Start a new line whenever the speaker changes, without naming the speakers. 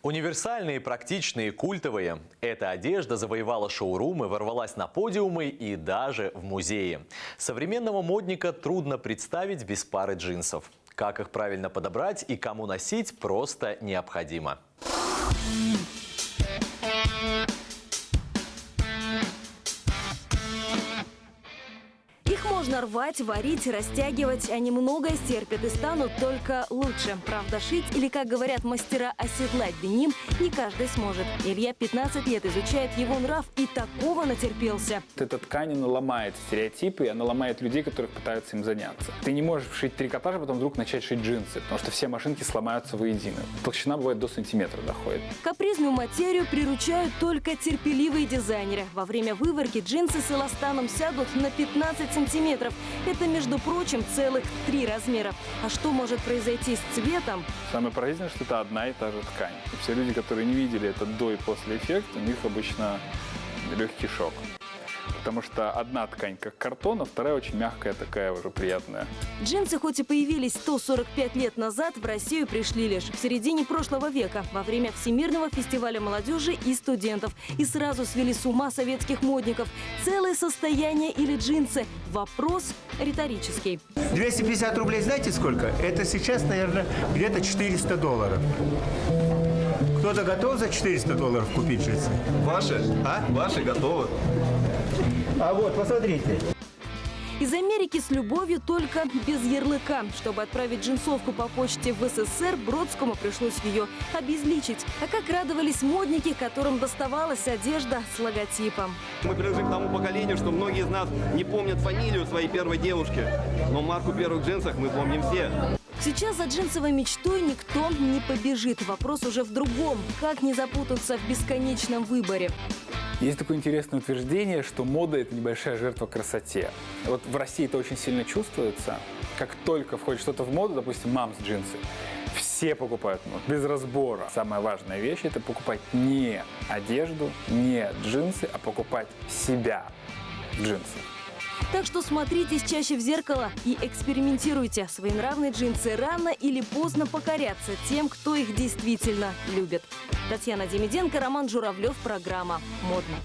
Универсальные, практичные, культовые. Эта одежда завоевала шоурумы, ворвалась на подиумы и даже в музеи. Современного модника трудно представить без пары джинсов. Как их правильно подобрать и кому носить, просто необходимо.
Их можно рвать, варить, растягивать. Они многое стерпят и станут только лучше. Правда, шить или, как говорят мастера, оседлать деним не каждый сможет. Илья 15 лет изучает его нрав и такого натерпелся.
Эта ткань, она ломает стереотипы, она ломает людей, которые пытаются им заняться. Ты не можешь шить трикотаж, а потом вдруг начать шить джинсы, потому что все машинки сломаются воедино. Толщина бывает до сантиметра доходит.
Капризную материю приручают только терпеливые дизайнеры. Во время выворки джинсы с эластаном сядут на 15 сантиметров. Это, между прочим, целых 3 размера. А что может произойти с цветом?
Самое поразительное, что это одна и та же ткань. И все люди, которые не видели этот до и после эффект, у них обычно легкий шок. Потому что одна ткань как картон, а вторая очень мягкая, такая уже приятная.
Джинсы хоть и появились 145 лет назад, в Россию пришли лишь в середине прошлого века, во время Всемирного фестиваля молодежи и студентов. И сразу свели с ума советских модников. Целое состояние или джинсы? Вопрос риторический.
250 рублей знаете сколько? Это сейчас, наверное, где-то $400. Кто-то готов за $400 купить джинсы?
Ваши?
А?
Ваши готовы.
А вот, посмотрите.
Из Америки с любовью, только без ярлыка. Чтобы отправить джинсовку по почте в СССР, Бродскому пришлось ее обезличить. А как радовались модники, которым доставалась одежда с логотипом.
Мы принадлежим к тому поколению, что многие из нас не помнят фамилию своей первой девушки. Но марку первых джинсов мы помним все.
Сейчас за джинсовой мечтой никто не побежит. Вопрос уже в другом. Как не запутаться в бесконечном выборе?
Есть такое интересное утверждение, что мода – это небольшая жертва красоте. Вот в России это очень сильно чувствуется. Как только входит что-то в моду, допустим, мамс джинсы, все покупают моду, без разбора. Самая важная вещь – это покупать не одежду, не джинсы, а покупать себя в джинсах.
Так что смотритесь чаще в зеркало и экспериментируйте. Своенравные джинсы рано или поздно покорятся тем, кто их действительно любит. Татьяна Демиденко, Роман Журавлев. Программа «Модно».